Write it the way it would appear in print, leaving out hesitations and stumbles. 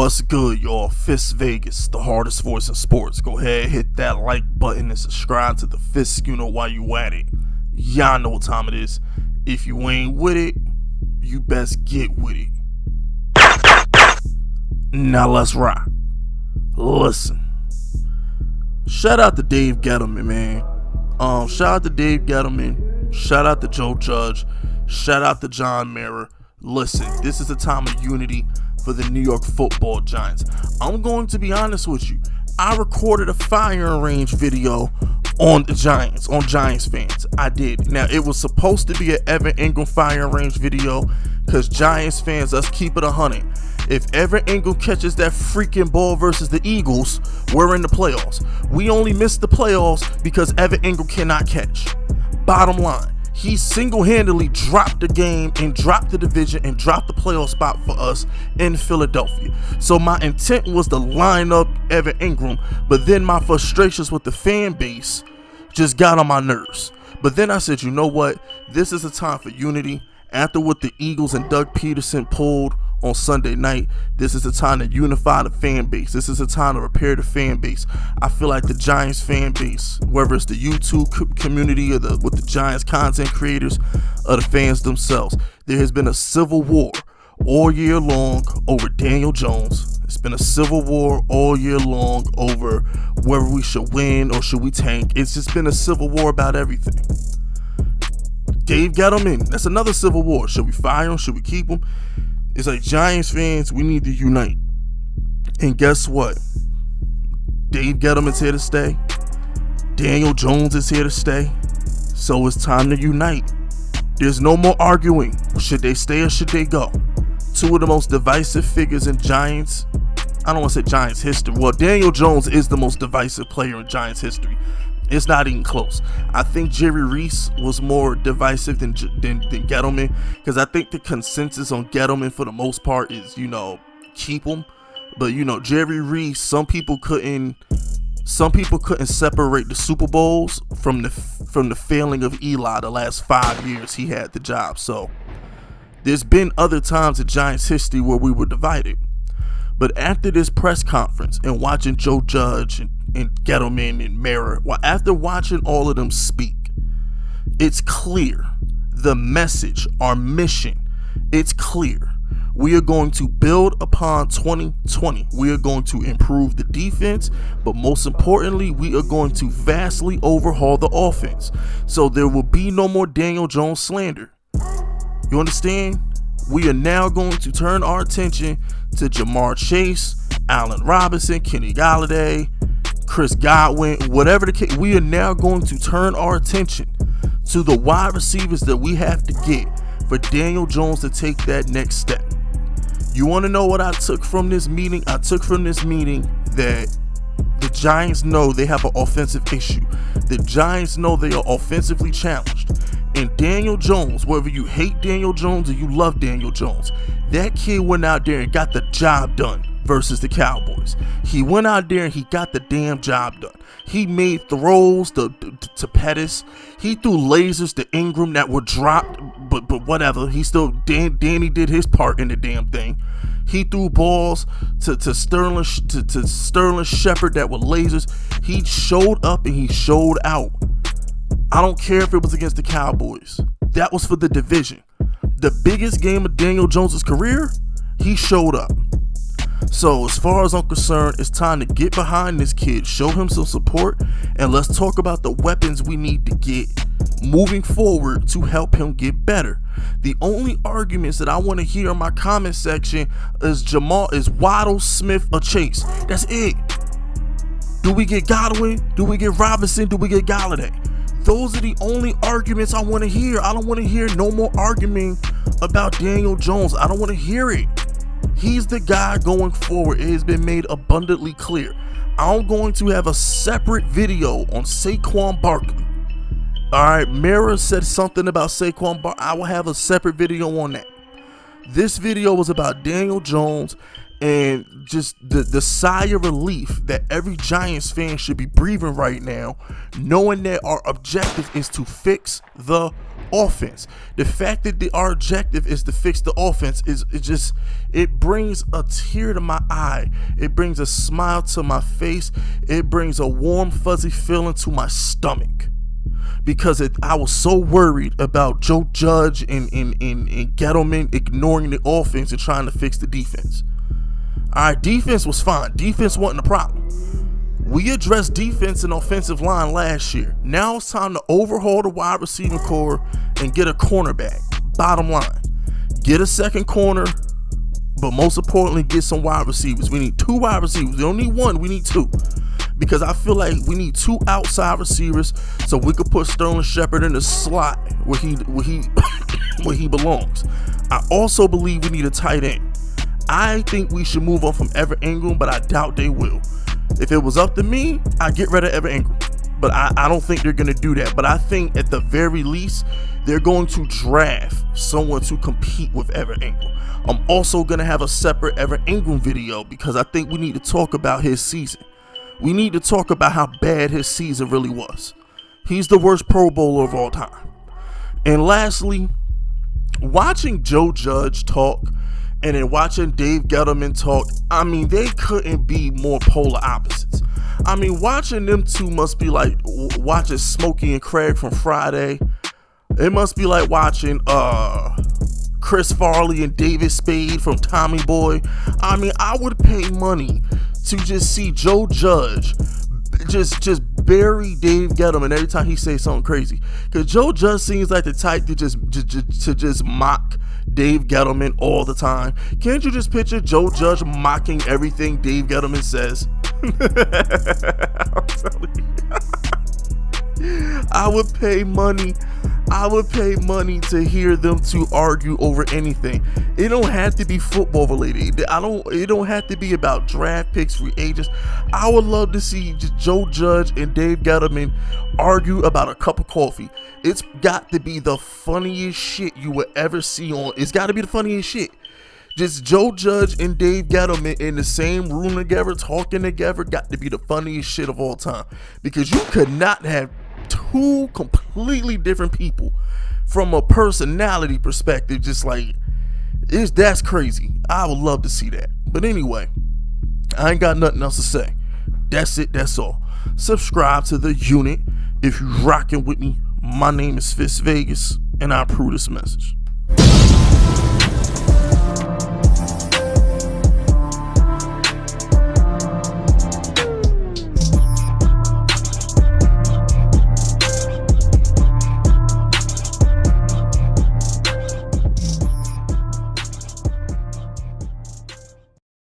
What's good, y'all? FISK Vegas, the hardest voice in sports. Go ahead, hit that like button and subscribe to the FISK, you know, while you at it. Y'all know what time it is. If you ain't with it, you best get with it. Now let's rock. Listen. Shout out to Dave Gettlman, man. Shout out to Dave Gettlman. Shout out to Joe Judge. Shout out to John Mara. Listen, this is a time of unity for the New York Football Giants. I'm going to be honest with you. I recorded a firing range video on the Giants, on Giants fans. I did. Now, it was supposed to be an Evan Ingram firing range video because Giants fans, let's keep it 100. If Evan Ingram catches that freaking ball versus the Eagles, we're in the playoffs. We only missed the playoffs because Evan Ingram cannot catch. Bottom line. He single-handedly dropped the game and dropped the division and dropped the playoff spot for us in Philadelphia. So my intent was to line up Evan Ingram, but then my frustrations with the fan base just got on my nerves. But then I said, you know what? This is a time for unity. After what the Eagles and Doug Peterson pulled on Sunday night, this is a time to unify the fan base. This is a time to repair the fan base. I feel like the Giants fan base, whether it's the YouTube community or with the Giants content creators or the fans themselves, there has been a civil war all year long over Daniel Jones. It's been a civil war all year long over whether we should win or should we tank. It's just been a civil war about everything. Dave Gettlman, that's another civil war. Should we fire him? Should we keep him? It's like, Giants fans, we need to unite. And guess what? Dave Gettleman's here to stay. Daniel Jones is here to stay. So it's time to unite. There's no more arguing. Should they stay or should they go? Two of the most divisive figures in Giants, I don't want to say Giants history. Well, Daniel Jones is the most divisive player in Giants history. It's not even close. I think Jerry Reese was more divisive than Gettlman, because I think the consensus on Gettlman for the most part is, keep him. But Jerry Reese, some people couldn't separate the Super Bowls from the failing of Eli the last 5 years he had the job. So there's been other times in Giants history where we were divided. But after this press conference and watching Joe Judge and Gettlman and Mara, after watching all of them speak, it's clear. The message, our mission, it's clear. We are going to build upon 2020. We are going to improve the defense, but most importantly, we are going to vastly overhaul the offense. So there will be no more Daniel Jones slander. You understand? We are now going to turn our attention to Jamar Chase, Allen Robinson, Kenny Golladay, Chris Godwin, whatever the case. We are now going to turn our attention to the wide receivers that we have to get for Daniel Jones to take that next step. You want to know what I took from this meeting? I took from this meeting that the Giants know they have an offensive issue. The Giants know they are offensively challenged. And Daniel Jones, whether you hate Daniel Jones or you love Daniel Jones, that kid went out there and got the job done versus the Cowboys. He went out there and he got the damn job done. He made throws to Pettis. He threw lasers to Ingram that were dropped, but whatever. He still, Danny did his part in the damn thing. He threw balls to Sterling Shepard that were lasers. He showed up and he showed out. I don't care if it was against the Cowboys. That was for the division. The biggest game of Daniel Jones' career, he showed up. So as far as I'm concerned, it's time to get behind this kid, show him some support, and let's talk about the weapons we need to get moving forward to help him get better. The only arguments that I want to hear in my comment section is Waddle, Smith, or Chase. That's it. Do we get Godwin? Do we get Robinson? Do we get Golladay? Those are the only arguments I want to hear. I don't want to hear no more arguing about Daniel Jones. I don't want to hear it. He's the guy going forward. It has been made abundantly clear. I'm going to have a separate video on Saquon Barkley. All right, Mara said something about Saquon Barkley. I will have a separate video on that. This video was about Daniel Jones and just the sigh of relief that every Giants fan should be breathing right now, knowing that our objective is to fix the offense. The fact that our objective is to fix the offense it brings a tear to my eye. It brings a smile to my face. It brings a warm, fuzzy feeling to my stomach. Because I was so worried about Joe Judge and Gettlman ignoring the offense and trying to fix the defense. Alright, defense was fine. Defense wasn't a problem. We addressed defense and offensive line last year. Now it's time to overhaul the wide receiving core and get a cornerback. Bottom line, get a second corner, but most importantly, get some wide receivers. We need 2 wide receivers. We don't need 1, we need 2. Because I feel like we need 2 outside receivers so we could put Sterling Shepard in the slot where he belongs. I also believe we need a tight end. I think we should move on from Evan Ingram, but I doubt they will. If it was up to me, I'd get rid of Evan Ingram. But I don't think they're going to do that. But I think at the very least, they're going to draft someone to compete with Evan Ingram. I'm also going to have a separate Evan Ingram video because I think we need to talk about his season. We need to talk about how bad his season really was. He's the worst Pro Bowler of all time. And lastly, watching Joe Judge talk and then watching Dave Gettlman talk, I mean, they couldn't be more polar opposites. I mean, watching them two must be like watching Smokey and Craig from Friday. It must be like watching Chris Farley and David Spade from Tommy Boy. I mean, I would pay money to just see Joe Judge just bury Dave Gettlman every time he says something crazy. Because Joe Judge seems like the type to just mock Dave Gettlman all the time. Can't you just picture Joe Judge mocking everything Dave Gettlman says? I'm telling you. I would pay money to hear them two argue over anything. It don't have to be football related. It don't have to be about draft picks, free agents. I would love to see Joe Judge and Dave Gettlman argue about a cup of coffee. It's got to be the funniest shit you would ever see on. It's got to be the funniest shit. Just Joe Judge and Dave Gettlman in the same room together, talking together, got to be the funniest shit of all time. Because you could not have 2 completely different people from a personality perspective. Just like, that's crazy. I would love to see that. But anyway, I ain't got nothing else to say. That's it. That's all. Subscribe to the unit if you rocking with me. My name is FISK Vegas, and I approve this message.